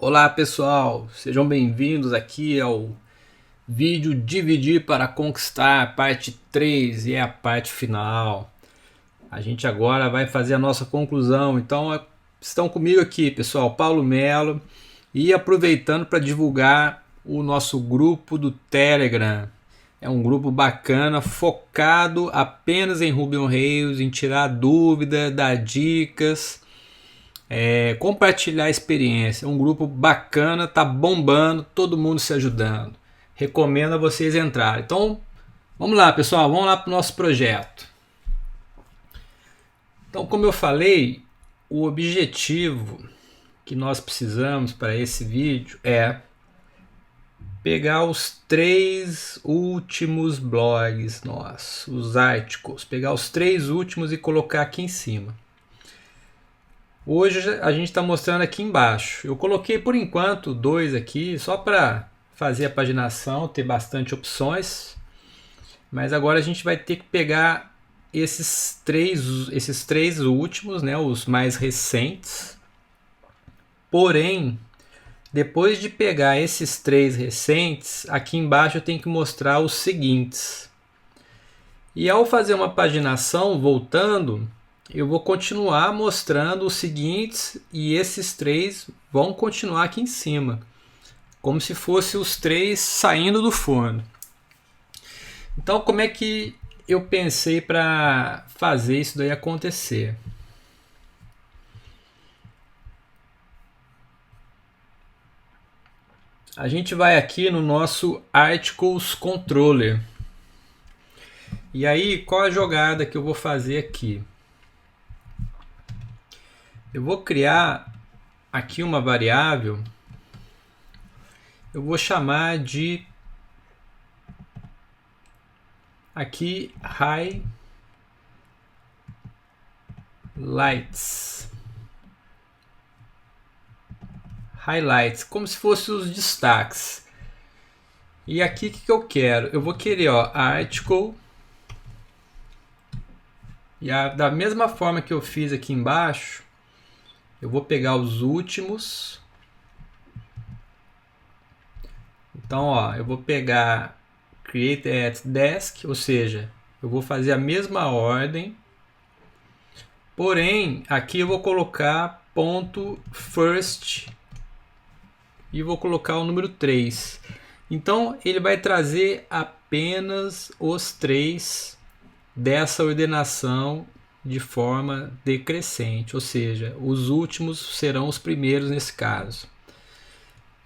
Olá pessoal, sejam bem-vindos aqui ao vídeo Dividir para Conquistar, parte 3 e é a parte final. A gente agora vai fazer a nossa conclusão, então estão comigo aqui pessoal, Paulo Melo, e aproveitando para divulgar o nosso grupo do Telegram. É um grupo bacana, focado apenas em Ruby on Rails, em tirar dúvida, dar dicas, compartilhar a experiência. Um grupo bacana, tá bombando, todo mundo se ajudando. Recomendo a vocês entrarem. Então, vamos lá, pessoal, vamos lá para o nosso projeto. Então, como eu falei, o objetivo que nós precisamos para esse vídeo é pegar os 3 últimos blogs nossos, os articles, pegar os 3 últimos e colocar aqui em cima. Hoje a gente está mostrando aqui embaixo. Eu coloquei por enquanto 2 aqui, só para fazer a paginação, ter bastante opções. Mas agora a gente vai ter que pegar esses três últimos, né, os mais recentes. Porém, depois de pegar esses 3 recentes, aqui embaixo eu tenho que mostrar os seguintes. E ao fazer uma paginação, voltando, eu vou continuar mostrando os seguintes e esses 3 vão continuar aqui em cima, como se fossem os 3 saindo do forno. Então, como é que eu pensei para fazer isso daí acontecer? A gente vai aqui no nosso Articles Controller. E aí, qual a jogada que eu vou fazer aqui? Eu vou criar aqui uma variável, eu vou chamar de aqui highlights, como se fossem os destaques. E aqui o que eu quero? Eu vou querer article, e da mesma forma que eu fiz aqui embaixo, eu vou pegar os últimos. Então, eu vou pegar create at desk, ou seja, eu vou fazer a mesma ordem, porém aqui eu vou colocar ponto first e vou colocar o número 3. Então ele vai trazer apenas os 3 dessa ordenação de forma decrescente, ou seja, os últimos serão os primeiros nesse caso.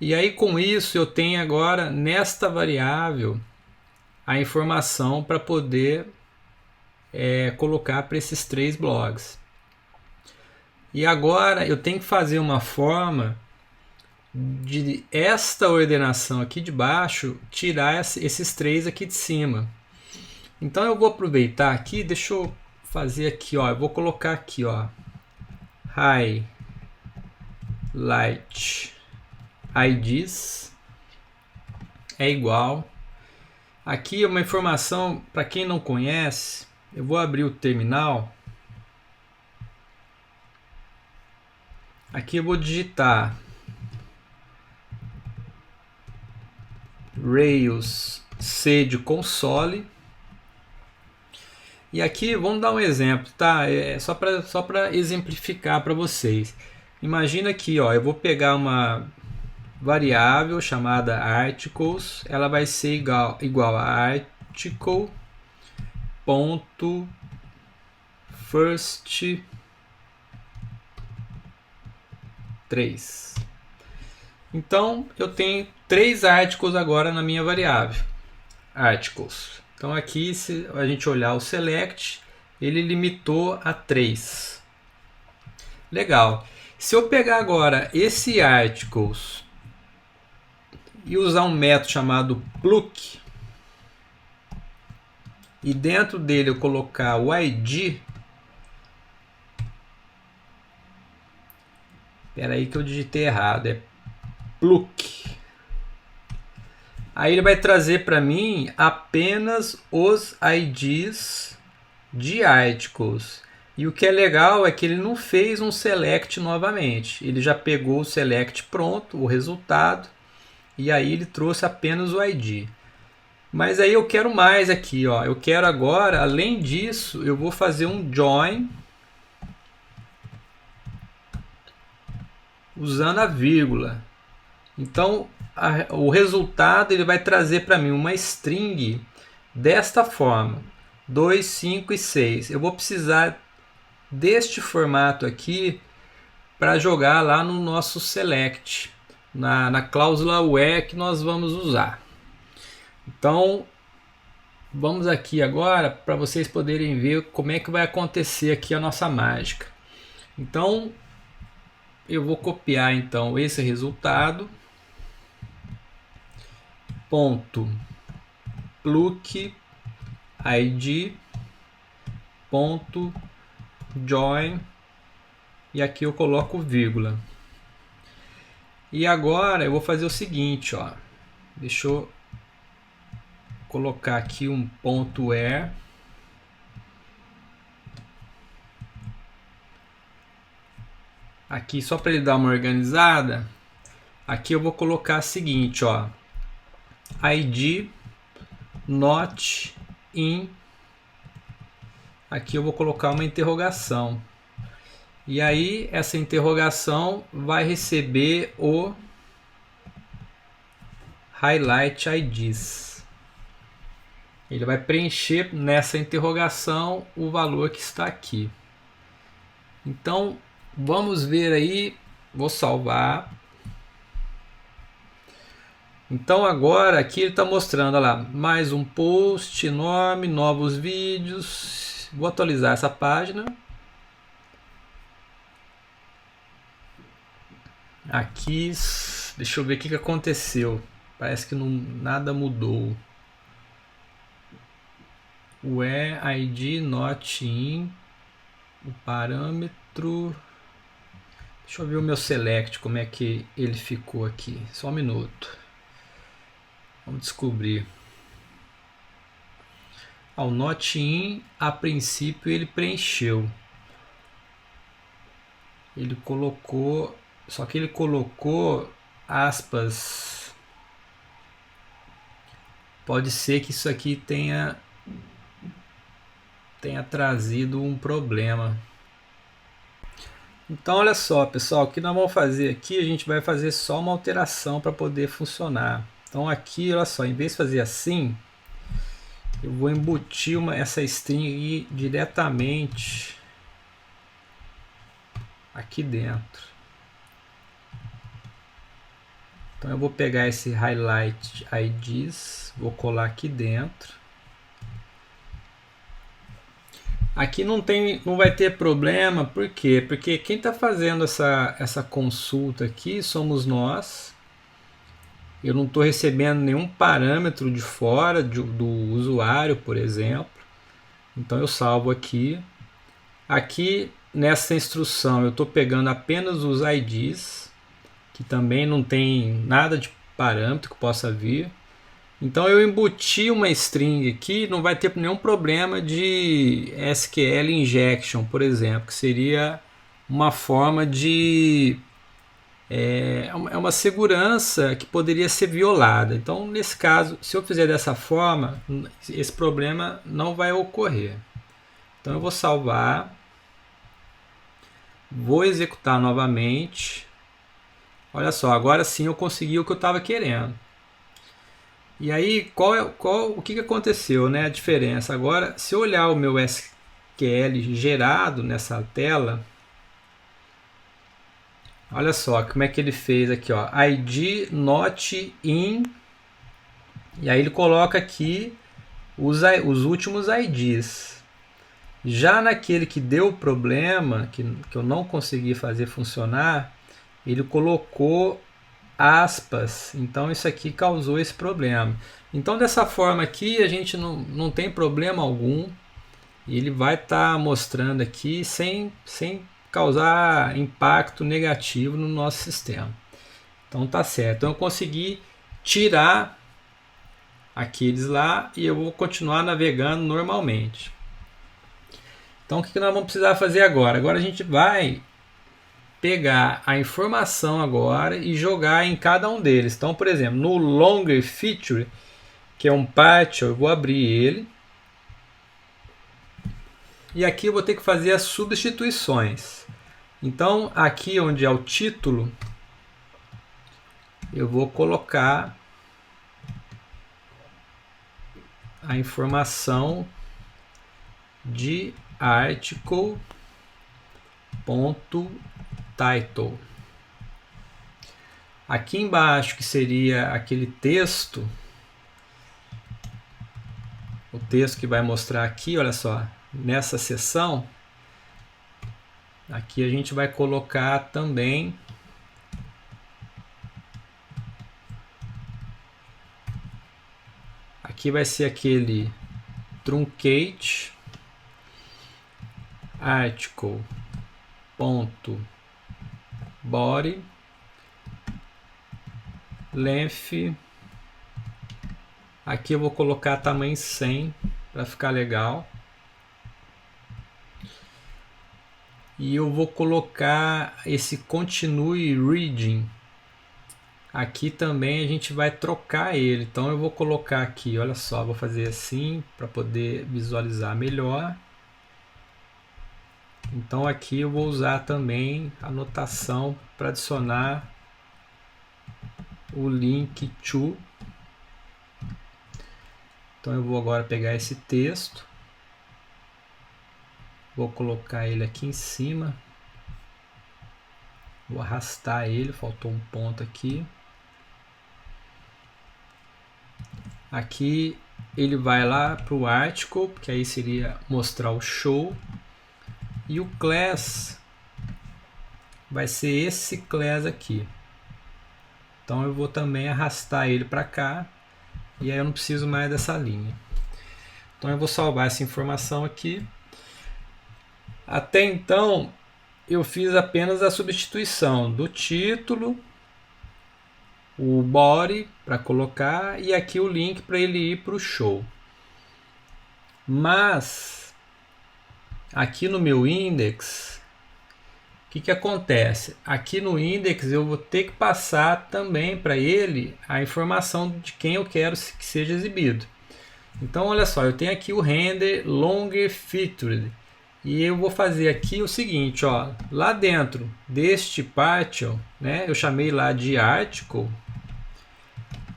E aí com isso eu tenho agora nesta variável a informação para poder colocar para esses 3 blogs. E agora eu tenho que fazer uma forma de esta ordenação aqui de baixo tirar esses 3 aqui de cima. Então eu vou aproveitar aqui, deixa eu fazer aqui, eu vou colocar aqui, highlight IDs é igual. Aqui uma informação para quem não conhece, eu vou abrir o terminal. Aqui eu vou digitar Rails C de console. E aqui vamos dar um exemplo, tá? Só para exemplificar para vocês. Imagina aqui, eu vou pegar uma variável chamada articles, ela vai ser igual a article ponto first 3. Então eu tenho 3 articles agora na minha variável articles. Então aqui, se a gente olhar o select, ele limitou a 3. Legal. Se eu pegar agora esse articles e usar um método chamado pluck, e dentro dele eu colocar o ID, espera aí que eu digitei errado, é pluck. Aí ele vai trazer para mim apenas os IDs de articles. E o que é legal é que ele não fez um select novamente. Ele já pegou o select pronto, o resultado, e aí ele trouxe apenas o ID. Mas aí eu quero mais aqui, ó. Eu quero agora, além disso, eu vou fazer um join usando a vírgula. Então, o resultado ele vai trazer para mim uma string desta forma: 2, 5 e 6. Eu vou precisar deste formato aqui para jogar lá no nosso select, na cláusula where que nós vamos usar. Então, vamos aqui agora para vocês poderem ver como é que vai acontecer aqui a nossa mágica. Então, eu vou copiar então esse resultado, ponto pluck id ponto join, e aqui eu coloco vírgula. E agora eu vou fazer o seguinte, ó. Deixa eu colocar aqui um ponto where. Aqui só para ele dar uma organizada, aqui eu vou colocar o seguinte, ó. ID not in. Aqui eu vou colocar uma interrogação. E aí essa interrogação vai receber o highlight IDs. Ele vai preencher nessa interrogação o valor que está aqui. Então vamos ver aí, vou salvar. Então agora aqui ele está mostrando, olha lá, mais um post enorme, novos vídeos. Vou atualizar essa página. Aqui, deixa eu ver o que aconteceu. Parece que nada mudou. Where ID not in, o parâmetro. Deixa eu ver o meu select, como é que ele ficou aqui. Só um minuto. Vamos descobrir. O not in, a princípio ele preencheu. Ele colocou, só que ele colocou aspas. Pode ser que isso aqui tenha trazido um problema. Então olha só, pessoal, o que nós vamos fazer aqui, a gente vai fazer só uma alteração para poder funcionar. Então aqui, olha só, em vez de fazer assim, eu vou embutir essa string aqui diretamente aqui dentro. Então eu vou pegar esse highlight IDs, vou colar aqui dentro. Aqui não vai ter problema, por quê? Porque quem está fazendo essa consulta aqui somos nós. Eu não estou recebendo nenhum parâmetro de fora do usuário, por exemplo. Então eu salvo aqui. Aqui nessa instrução eu estou pegando apenas os IDs, que também não tem nada de parâmetro que possa vir. Então eu embuti uma string aqui, não vai ter nenhum problema de SQL injection, por exemplo, que seria uma forma de... é uma segurança que poderia ser violada. Então nesse caso, se eu fizer dessa forma, esse problema não vai ocorrer. Então eu vou salvar, vou executar novamente. Olha só, agora sim eu consegui o que eu estava querendo. E aí, o que aconteceu, né? A diferença. Agora, se eu olhar o meu SQL gerado nessa tela, olha só como é que ele fez aqui, ó, ID not in, e aí ele coloca aqui os últimos IDs. Já naquele que deu o problema, que eu não consegui fazer funcionar, ele colocou aspas, então isso aqui causou esse problema. Então dessa forma aqui a gente não tem problema algum, e ele vai estar mostrando aqui sem causar impacto negativo no nosso sistema. Então tá certo, então eu consegui tirar aqueles lá e eu vou continuar navegando normalmente. Então o que nós vamos precisar fazer agora? Agora a gente vai pegar a informação agora e jogar em cada um deles. Então, por exemplo, no Longer Feature, que é um partial, eu vou abrir ele. E aqui eu vou ter que fazer as substituições. Então, aqui onde é o título, eu vou colocar a informação de article.title. Aqui embaixo, que seria aquele texto, o texto que vai mostrar aqui, olha só, nessa seção, aqui a gente vai colocar também aqui vai ser aquele truncate article.body length. Aqui eu vou colocar tamanho 100 para ficar legal. E eu vou colocar esse continue reading. Aqui também a gente vai trocar ele. Então eu vou colocar aqui, olha só, vou fazer assim para poder visualizar melhor. Então aqui eu vou usar também a anotação para adicionar o link to. Então eu vou agora pegar esse texto, vou colocar ele aqui em cima, vou arrastar ele, faltou um ponto aqui. Aqui ele vai lá para o article, que aí seria mostrar o show, e o class vai ser esse class aqui. Então eu vou também arrastar ele para cá. E aí eu não preciso mais dessa linha. Então eu vou salvar essa informação aqui. Até então eu fiz apenas a substituição do título, o body para colocar e aqui o link para ele ir para o show. Mas aqui no meu index, o que acontece? Aqui no index eu vou ter que passar também para ele a informação de quem eu quero que seja exibido. Então olha só, eu tenho aqui o render longer featured e eu vou fazer aqui o seguinte, ó, lá dentro deste partial, né, eu chamei lá de article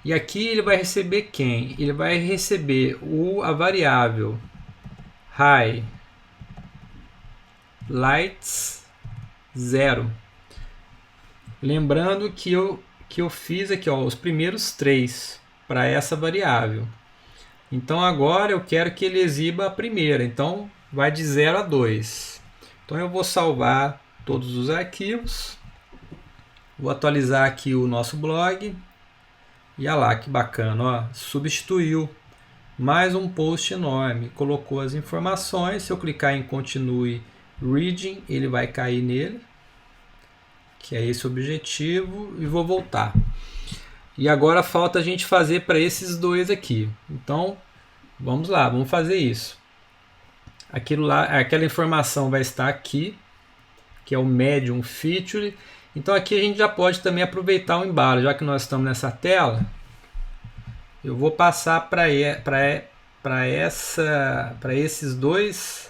e aqui ele vai receber quem? Ele vai receber a variável highlights 0. Lembrando que eu fiz aqui, ó, os primeiros 3 para essa variável. Então agora eu quero que ele exiba a primeira. Então vai de 0 a 2. Então eu vou salvar todos os arquivos. Vou atualizar aqui o nosso blog. E olha lá que bacana, ó, substituiu mais um post enorme. Colocou as informações. Se eu clicar em Continue Reading, ele vai cair nele, que é esse o objetivo, e vou voltar. E agora falta a gente fazer para esses dois aqui. Então, vamos lá, vamos fazer isso. Aquilo lá, aquela informação vai estar aqui, que é o Medium Feature. Então aqui a gente já pode também aproveitar o embalo, já que nós estamos nessa tela. Eu vou passar para esses dois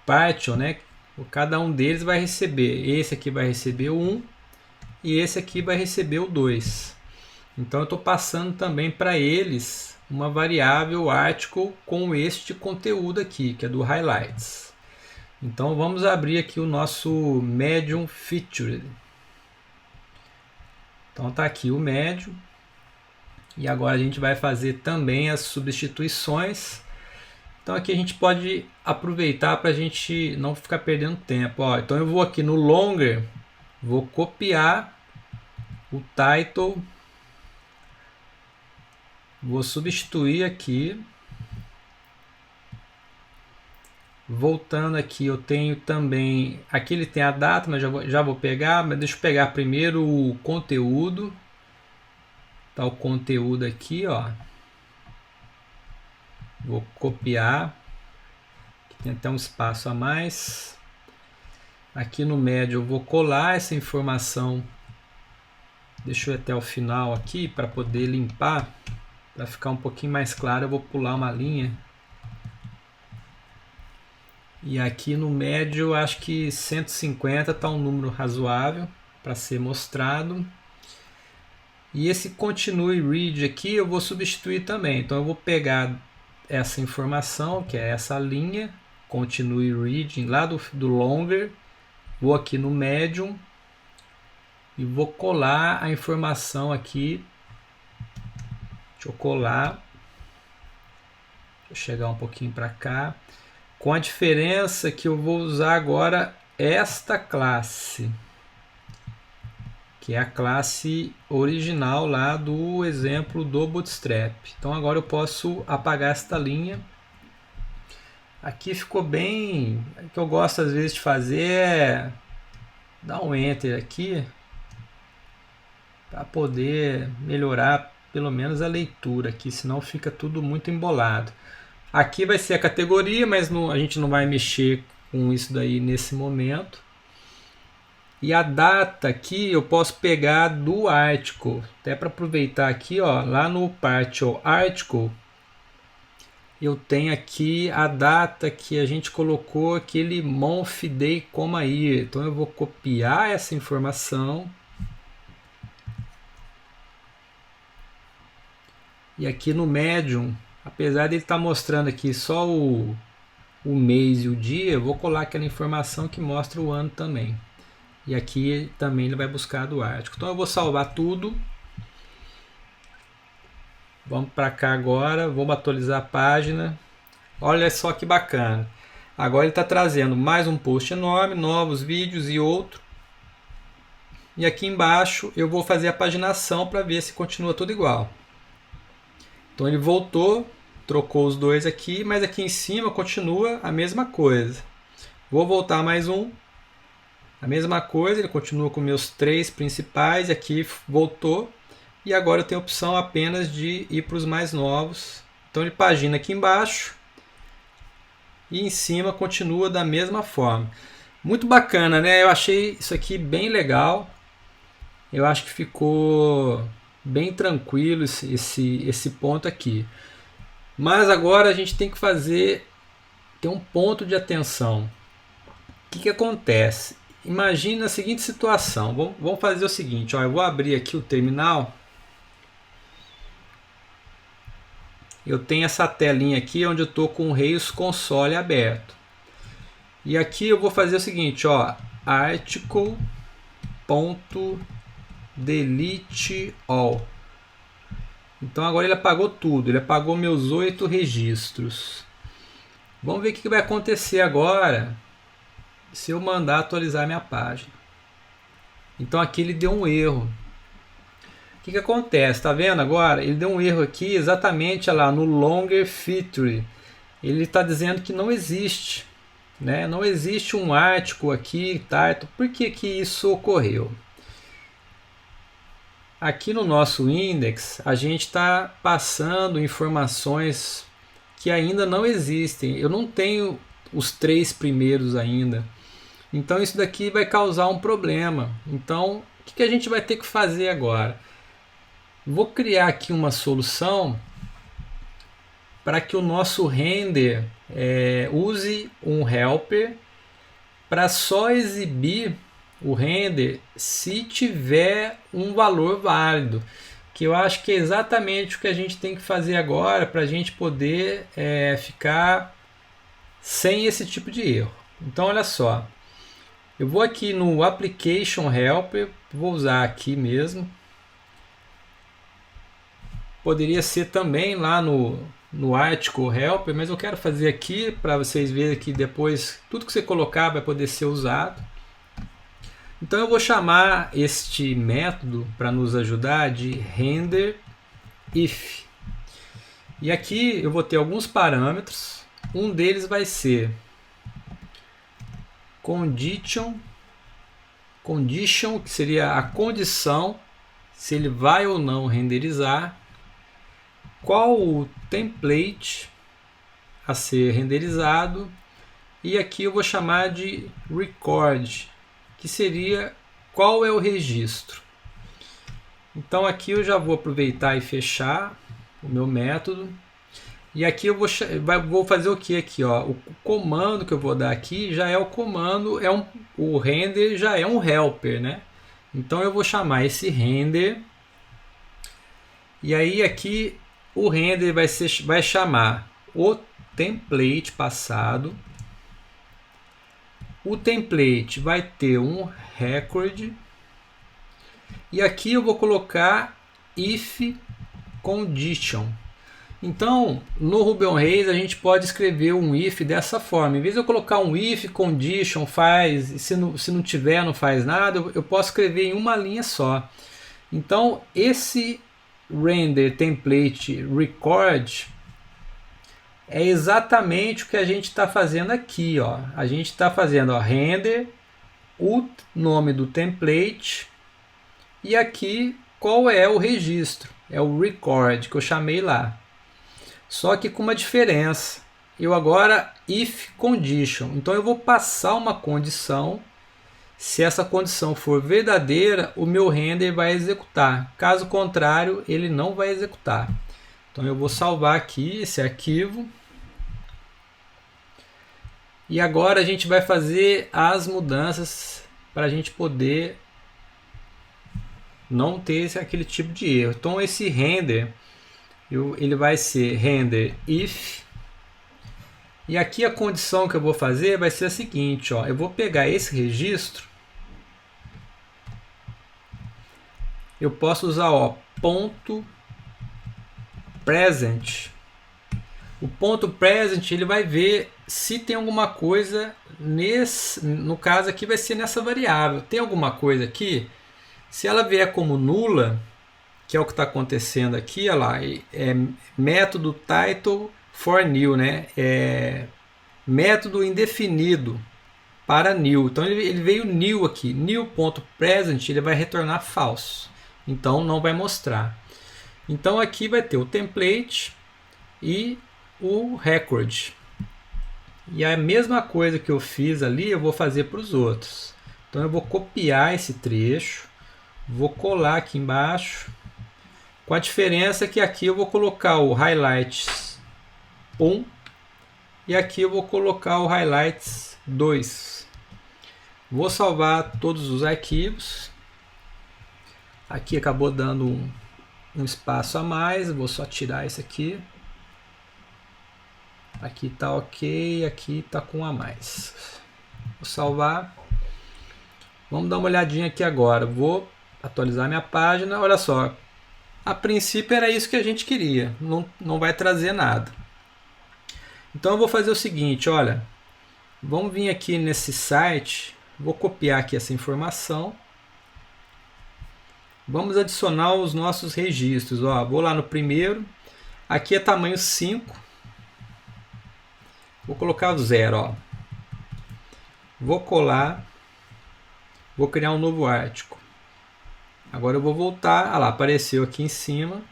partial, né? Cada um deles vai receber. Esse aqui vai receber o 1 e esse aqui vai receber o 2. Então eu estou passando também para eles uma variável article com este conteúdo aqui, que é do highlights. Então vamos abrir aqui o nosso medium featured. Então está aqui o medium. E agora a gente vai fazer também as substituições. Então aqui a gente pode aproveitar para a gente não ficar perdendo tempo. Ó, então eu vou aqui no longer, vou copiar o title, vou substituir aqui. Voltando aqui, eu tenho também, aqui ele tem a data, mas já vou pegar, mas deixa eu pegar primeiro o conteúdo. Tá o conteúdo aqui, ó. Vou copiar. tem até um espaço a mais. Aqui no médio eu vou colar essa informação, deixa eu ir até o final aqui para poder limpar, para ficar um pouquinho mais claro. Eu vou pular uma linha. E aqui no médio eu acho que 150 está um número razoável para ser mostrado. E esse continue read aqui eu vou substituir também. Então eu vou pegar essa informação, que é essa linha, continue reading, lá do longer, vou aqui no medium e vou colar a informação aqui. Deixa eu colar. Deixa eu chegar um pouquinho para cá. Com a diferença que eu vou usar agora esta classe, que é a classe original lá do exemplo do Bootstrap. Então agora eu posso apagar esta linha. Aqui ficou bem... O que eu gosto às vezes de fazer é dar um Enter aqui para poder melhorar pelo menos a leitura aqui, senão fica tudo muito embolado. Aqui vai ser a categoria, mas a gente não vai mexer com isso daí nesse momento. E a data aqui eu posso pegar do article, até para aproveitar aqui, ó, lá no partial article, eu tenho aqui a data que a gente colocou aquele month, day, year. Então eu vou copiar essa informação. E aqui no Medium, apesar de ele estar mostrando aqui só o mês e o dia, eu vou colar aquela informação que mostra o ano também. E aqui também ele vai buscar do artigo. Então eu vou salvar tudo. Vamos para cá agora, vamos atualizar a página. Olha só que bacana. Agora ele está trazendo mais um post enorme, novos vídeos e outro. E aqui embaixo eu vou fazer a paginação para ver se continua tudo igual. Então ele voltou, trocou os dois aqui, mas aqui em cima continua a mesma coisa. Vou voltar mais um. A mesma coisa, ele continua com meus 3 principais, aqui voltou. E agora eu tenho a opção apenas de ir para os mais novos. Então ele pagina aqui embaixo. E em cima continua da mesma forma. Muito bacana, né? Eu achei isso aqui bem legal. Eu acho que ficou bem tranquilo esse ponto aqui. Mas agora a gente tem que ter um ponto de atenção. O que acontece? Imagina a seguinte situação. Vamos fazer o seguinte. Ó, eu vou abrir aqui o terminal. Eu tenho essa telinha aqui onde eu estou com o Rails Console aberto. E aqui eu vou fazer o seguinte. Ó, article.delete all. Então agora ele apagou tudo. Ele apagou meus 8 registros. Vamos ver o que vai acontecer agora se eu mandar atualizar minha página. Então aqui ele deu um erro. O que acontece? Está vendo agora? Ele deu um erro aqui exatamente lá no longer feature. Ele está dizendo que não existe, né? Não existe um article aqui, tá? Então, por que isso ocorreu? Aqui no nosso index a gente está passando informações que ainda não existem. Eu não tenho os 3 primeiros ainda. Então isso daqui vai causar um problema. Então o que a gente vai ter que fazer agora? Vou criar aqui uma solução para que o nosso render use um helper para só exibir o render se tiver um valor válido. Que eu acho que é exatamente o que a gente tem que fazer agora para a gente poder ficar sem esse tipo de erro. Então olha só. Eu vou aqui no Application Helper, vou usar aqui mesmo. Poderia ser também lá no Article Helper, mas eu quero fazer aqui para vocês verem que depois tudo que você colocar vai poder ser usado. Então eu vou chamar este método para nos ajudar de renderIf. E aqui eu vou ter alguns parâmetros. Um deles vai ser condition, que seria a condição se ele vai ou não renderizar, qual o template a ser renderizado e aqui eu vou chamar de record, que seria qual é o registro. Então aqui eu já vou aproveitar e fechar o meu método. E aqui eu vou fazer o que aqui, ó? O comando que eu vou dar aqui já é o comando, o render já é um helper, né? Então eu vou chamar esse render. E aí aqui o render vai chamar o template passado. O template vai ter um record. E aqui eu vou colocar if condition. Então, no Ruby on Rails a gente pode escrever um if dessa forma. Em vez de eu colocar um if condition faz, e se não tiver não faz nada, eu posso escrever em uma linha só. Então, esse render template record é exatamente o que a gente está fazendo aqui, ó. A gente está fazendo, ó, render, o nome do template e aqui qual é o registro. É o record que eu chamei lá. Só que com uma diferença. Eu agora if condition. Então eu vou passar uma condição. Se essa condição for verdadeira, o meu render vai executar. Caso contrário, ele não vai executar. Então eu vou salvar aqui esse arquivo. E agora a gente vai fazer as mudanças para a gente poder não ter aquele tipo de erro. Então esse render, ele vai ser render if. E aqui a condição que eu vou fazer vai ser a seguinte, ó, eu vou pegar esse registro, eu posso usar, ó, ponto present. O ponto present ele vai ver se tem alguma coisa no caso aqui vai ser nessa variável. Tem alguma coisa aqui? Se ela vier como nula, que é o que está acontecendo aqui, olha lá, é método title for new, né? É método indefinido para new. Então ele veio new aqui, new.present, ele vai retornar falso. Então não vai mostrar. Então aqui vai ter o template e o record. E a mesma coisa que eu fiz ali, eu vou fazer para os outros. Então eu vou copiar esse trecho, vou colar aqui embaixo, com a diferença que aqui eu vou colocar o highlights 1 e aqui eu vou colocar o highlights 2. Vou salvar todos os arquivos. Aqui acabou dando um espaço a mais, vou só tirar esse aqui. Aqui está ok, aqui está com a mais. Vou salvar. Vamos dar uma olhadinha aqui agora. Vou atualizar minha página. Olha só, a princípio era isso que a gente queria. Não vai trazer nada. Então eu vou fazer o seguinte, olha. Vamos vir aqui nesse site. Vou copiar aqui essa informação. Vamos adicionar os nossos registros. Ó, vou lá no primeiro. Aqui é tamanho 5. Vou colocar o 0, ó. Vou colar. Vou criar um novo artigo. Agora eu vou voltar. Ah lá, apareceu aqui em cima.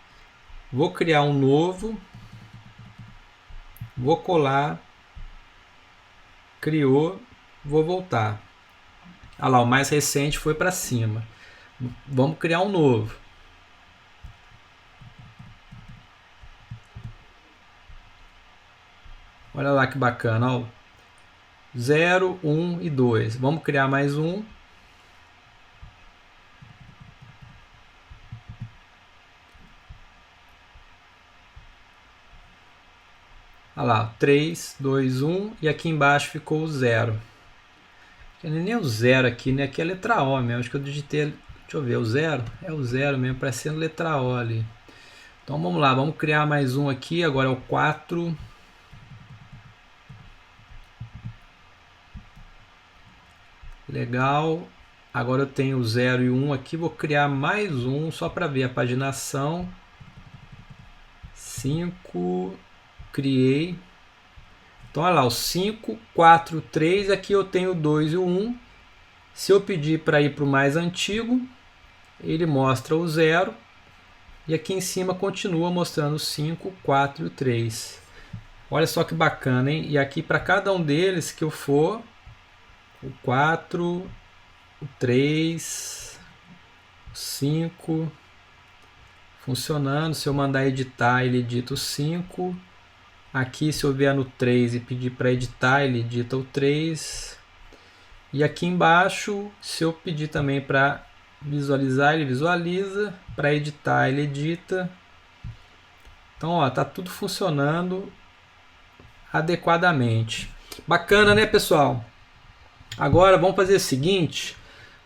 Vou criar um novo. Vou colar. Criou. Vou voltar. Ah lá, o mais recente foi para cima. Vamos criar um novo. Olha lá que bacana, ó. 0, 1 e 2. Vamos criar mais um. Olha lá, 3, 2, 1 e aqui embaixo ficou o 0. Nem o 0 aqui, né? Aqui é a letra O mesmo. Acho que eu digitei, deixa eu ver, o 0? É o 0 mesmo, parecendo letra O ali. Então vamos lá, vamos criar mais um aqui, agora é o 4. Legal. Agora eu tenho o 0 e 1 aqui, vou criar mais um só para ver a paginação. 5, criei. Então olha lá, o 5, 4, 3, aqui eu tenho o 2 e o 1. Se eu pedir para ir para o mais antigo, ele mostra o 0. E aqui em cima continua mostrando o 5, 4 e o 3. Olha só que bacana, hein? E aqui para cada um deles que eu for, o 4, o 3, o 5, funcionando. Se eu mandar editar, ele edita o 5. Aqui, se eu vier no 3 e pedir para editar, ele edita o 3. E aqui embaixo, se eu pedir também para visualizar, ele visualiza. Para editar, ele edita. Então, ó, tá tudo funcionando adequadamente. Bacana, né, pessoal? Agora vamos fazer o seguinte,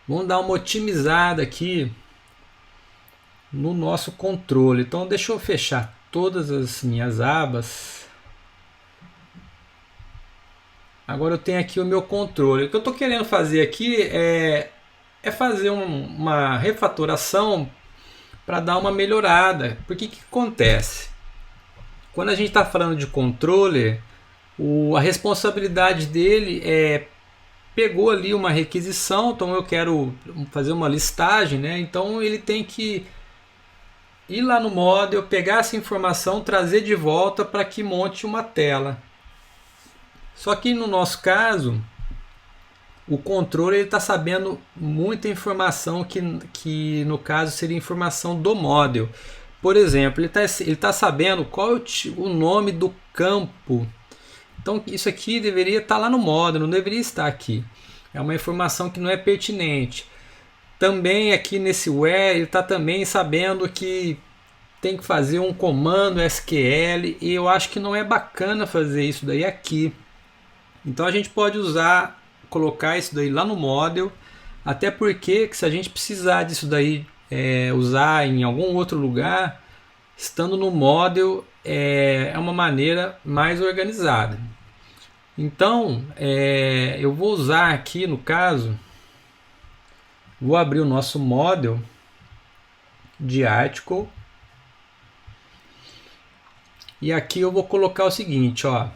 vamos dar uma otimizada aqui no nosso controle. Então deixa eu fechar todas as minhas abas. Agora eu tenho aqui o meu controle. O que eu estou querendo fazer aqui é fazer uma refatoração para dar uma melhorada. Porque que acontece? Quando a gente está falando de controle, a responsabilidade dele pegou ali uma requisição, então eu quero fazer uma listagem, né? Então ele tem que ir lá no model, pegar essa informação, trazer de volta para que monte uma tela. Só que no nosso caso, o controle está sabendo muita informação que no caso seria informação do model. Por exemplo, ele tá sabendo qual é o nome do campo. Então isso aqui deveria estar lá no model, não deveria estar aqui. É uma informação que não é pertinente. Também aqui nesse where ele está também sabendo que tem que fazer um comando SQL e eu acho que não é bacana fazer isso daí aqui. Então a gente pode colocar isso daí lá no model, até porque se a gente precisar disso daí usar em algum outro lugar, estando no model é uma maneira mais organizada. Então eu vou usar aqui no caso, vou abrir o nosso model de article e aqui eu vou colocar o seguinte, ó.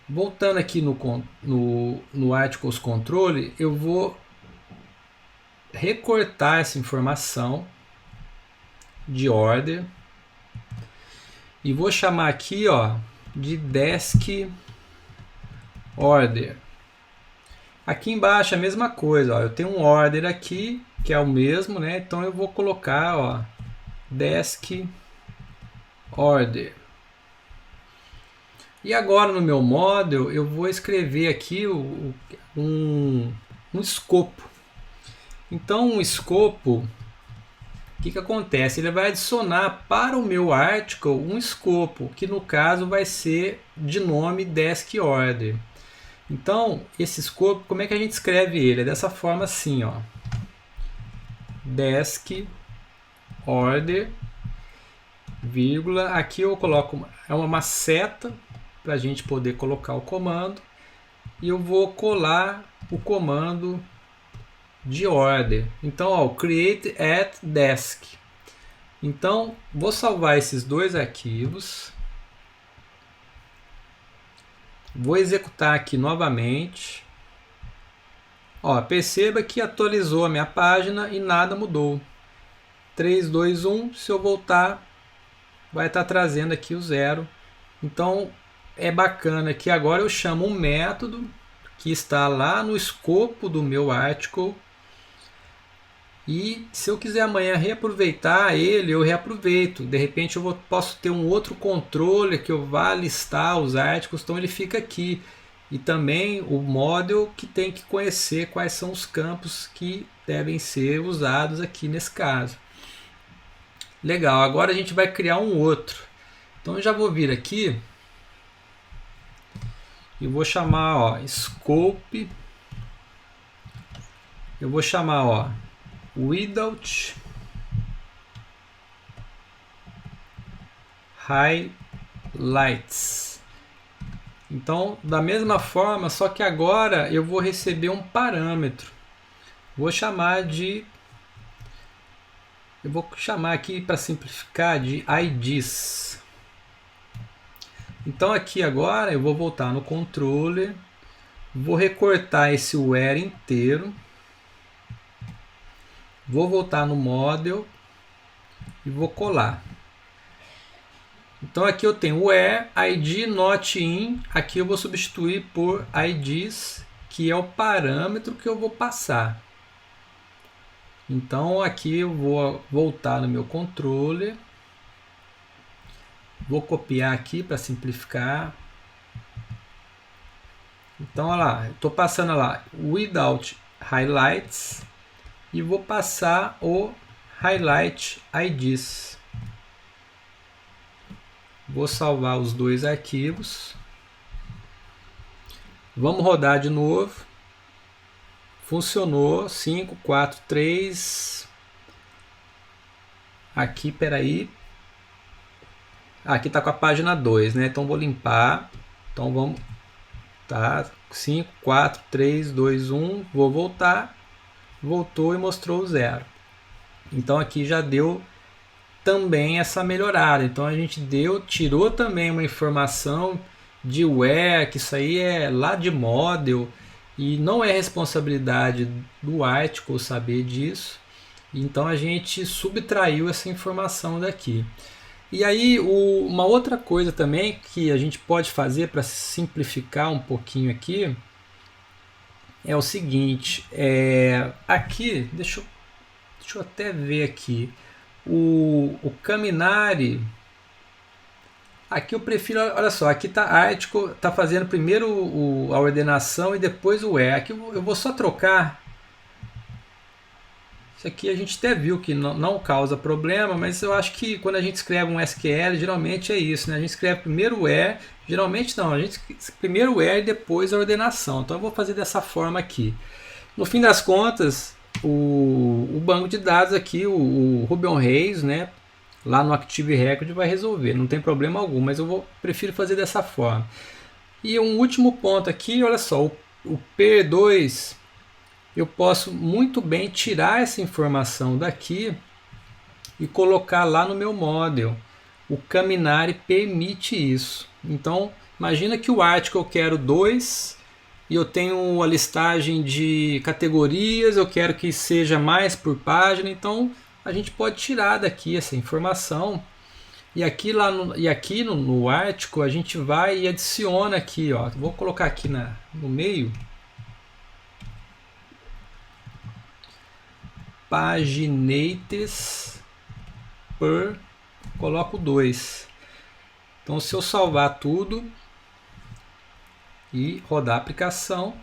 Voltando aqui no Articles Controle, eu vou recortar essa informação de order e vou chamar aqui, ó, de desk order. Aqui embaixo a mesma coisa, ó, eu tenho um order aqui que é o mesmo, né? Então eu vou colocar, ó, desk order. E agora no meu model eu vou escrever aqui um escopo. Então um escopo, o que acontece? Ele vai adicionar para o meu article um escopo, que no caso vai ser de nome desk order. Então esse escopo, como é que a gente escreve ele? É dessa forma assim, ó. Desk order, vírgula, aqui eu coloco uma seta para a gente poder colocar o comando e eu vou colar o comando de order. Então, ó, create at desk. Então, vou salvar esses dois arquivos, vou executar aqui novamente. Ó, perceba que atualizou a minha página e nada mudou. 3, 2, 1, se eu voltar, vai estar trazendo aqui o 0. Então, é bacana que agora eu chamo um método que está lá no escopo do meu article e se eu quiser amanhã reaproveitar ele, eu reaproveito. De repente eu posso ter um outro controle que eu vá listar os articles, então ele fica aqui. E também o model que tem que conhecer quais são os campos que devem ser usados aqui nesse caso. Legal, agora a gente vai criar um outro. Então eu já vou vir aqui e vou chamar, ó, scope. Eu vou chamar, ó, without highlights. Então, da mesma forma, só que agora eu vou receber um parâmetro. Vou chamar de, eu vou chamar aqui para simplificar de IDs. Então aqui agora eu vou voltar no controller, vou recortar esse where inteiro, vou voltar no model e vou colar. Então aqui eu tenho where, id, not in, aqui eu vou substituir por IDs, que é o parâmetro que eu vou passar. Então aqui eu vou voltar no meu controller, vou copiar aqui para simplificar. Então olha lá, estou passando lá without highlights e vou passar o highlight IDs. Vou salvar os dois arquivos. Vamos rodar de novo. Funcionou. 5, 4, 3. Aqui, peraí. Aqui está com a página 2, né? Então vou limpar. Então vamos. Tá. 5, 4, 3, 2, 1. Vou voltar. Voltou e mostrou o 0. Então aqui já deu também essa melhorada. Então a gente tirou também uma informação de where, que isso aí é lá de model e não é responsabilidade do article saber disso. Então a gente subtraiu essa informação daqui. E aí uma outra coisa também que a gente pode fazer para simplificar um pouquinho aqui é o seguinte, aqui, deixa eu até ver aqui. O Caminari, aqui eu prefiro, olha só, aqui está article, está fazendo primeiro a ordenação e depois o where. Aqui eu vou só trocar. Isso aqui a gente até viu que não causa problema, mas eu acho que quando a gente escreve um SQL, geralmente é isso, né? A gente escreve primeiro o where, geralmente não, a gente primeiro o where e depois a ordenação. Então eu vou fazer dessa forma aqui. No fim das contas, o banco de dados aqui, o Ruby on Rails, né, lá no Active Record vai resolver, não tem problema algum, mas eu prefiro fazer dessa forma. E um último ponto aqui, olha só, o P2, eu posso muito bem tirar essa informação daqui e colocar lá no meu model. O Caminari permite isso. Então, imagina que o article eu quero 2, e eu tenho a listagem de categorias, eu quero que seja mais por página, então a gente pode tirar daqui essa informação. E aqui, no article a gente vai e adiciona aqui, ó. Vou colocar aqui no meio. Paginates per, coloco 2. Então se eu salvar tudo e rodar a aplicação,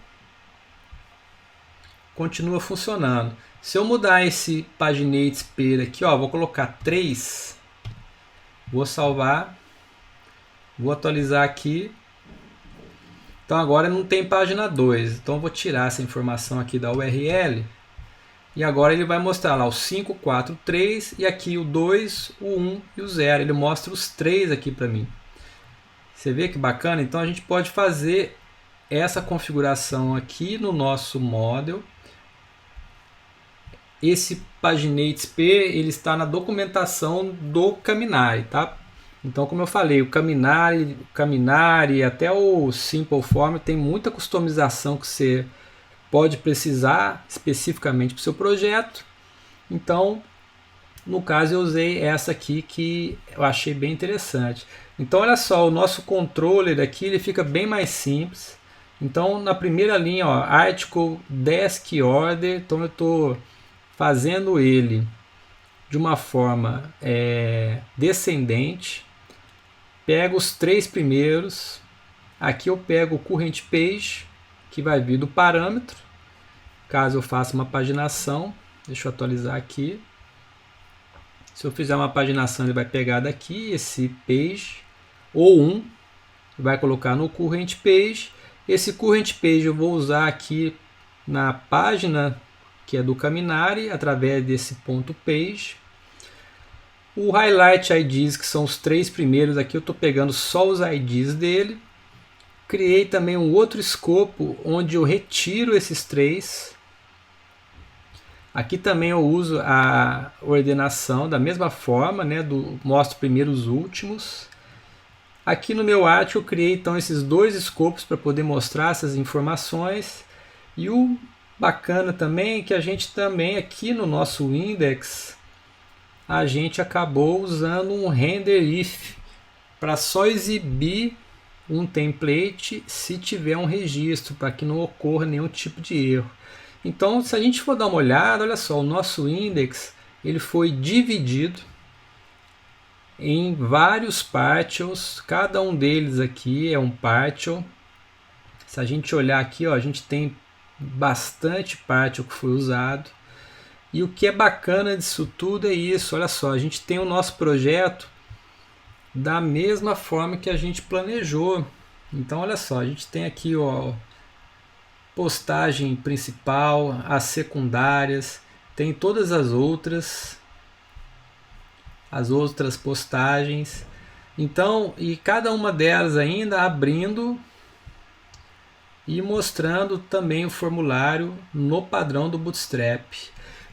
continua funcionando. Se eu mudar esse paginates per aqui, ó, vou colocar 3, vou salvar, vou atualizar aqui. Então agora não tem página 2, então eu vou tirar essa informação aqui da URL e agora ele vai mostrar lá o 5, 4, 3 e aqui o 2, o 1 e o 0. Ele mostra os 3 aqui para mim. Você vê que bacana? Então a gente pode fazer essa configuração aqui no nosso model. Esse paginates P ele está na documentação do Caminari, tá? Então, como eu falei, o Caminari até o Simple Form tem muita customização que você pode precisar especificamente para o seu projeto. Então, no caso, eu usei essa aqui que eu achei bem interessante. Então, olha só, o nosso controller aqui ele fica bem mais simples. Então, na primeira linha, ó, Article Desk Order, então eu estou fazendo ele de uma forma descendente. Pego os 3 primeiros. Aqui eu pego o Current Page, que vai vir do parâmetro. Caso eu faça uma paginação, deixa eu atualizar aqui. Se eu fizer uma paginação, ele vai pegar daqui esse page, ou 1, vai colocar no Current Page. Esse Current Page eu vou usar aqui na página que é do Caminari, através desse ponto page. O Highlight IDs, que são os 3 primeiros, aqui eu estou pegando só os IDs dele. Criei também um outro escopo, onde eu retiro esses 3. Aqui também eu uso a ordenação da mesma forma, né, mostro primeiro os últimos. Aqui no meu article eu criei então esses 2 escopos para poder mostrar essas informações. E o bacana também é que a gente também aqui no nosso index, a gente acabou usando um render if para só exibir um template se tiver um registro, para que não ocorra nenhum tipo de erro. Então, se a gente for dar uma olhada, olha só, o nosso index ele foi dividido em vários partials, cada um deles aqui é um partial. Se a gente olhar aqui, ó, a gente tem bastante partial que foi usado. E o que é bacana disso tudo é isso, olha só, a gente tem o nosso projeto da mesma forma que a gente planejou. Então olha só, a gente tem aqui, ó, postagem principal, as secundárias, tem todas as outras postagens. Então, e cada uma delas ainda abrindo e mostrando também o formulário no padrão do Bootstrap.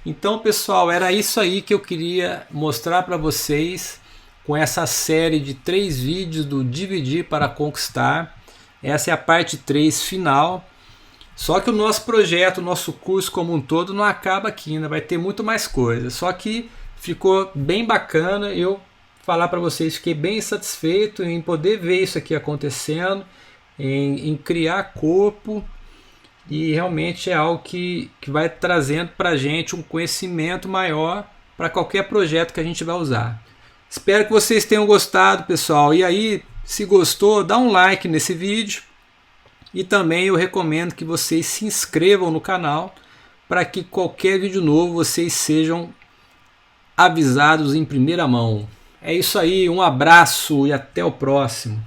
Então, pessoal, era isso aí que eu queria mostrar para vocês com essa série de 3 vídeos do Dividir para Conquistar. Essa é a parte 3 final. Só que o nosso projeto, o nosso curso como um todo não acaba aqui, ainda vai ter muito mais coisa. Só que ficou bem bacana eu falar para vocês, fiquei bem satisfeito em poder ver isso aqui acontecendo, em criar corpo. E realmente é algo que vai trazendo para a gente um conhecimento maior para qualquer projeto que a gente vai usar. Espero que vocês tenham gostado, pessoal. E aí, se gostou, dá um like nesse vídeo. E também eu recomendo que vocês se inscrevam no canal para que qualquer vídeo novo vocês sejam avisados em primeira mão. É isso aí, um abraço e até o próximo.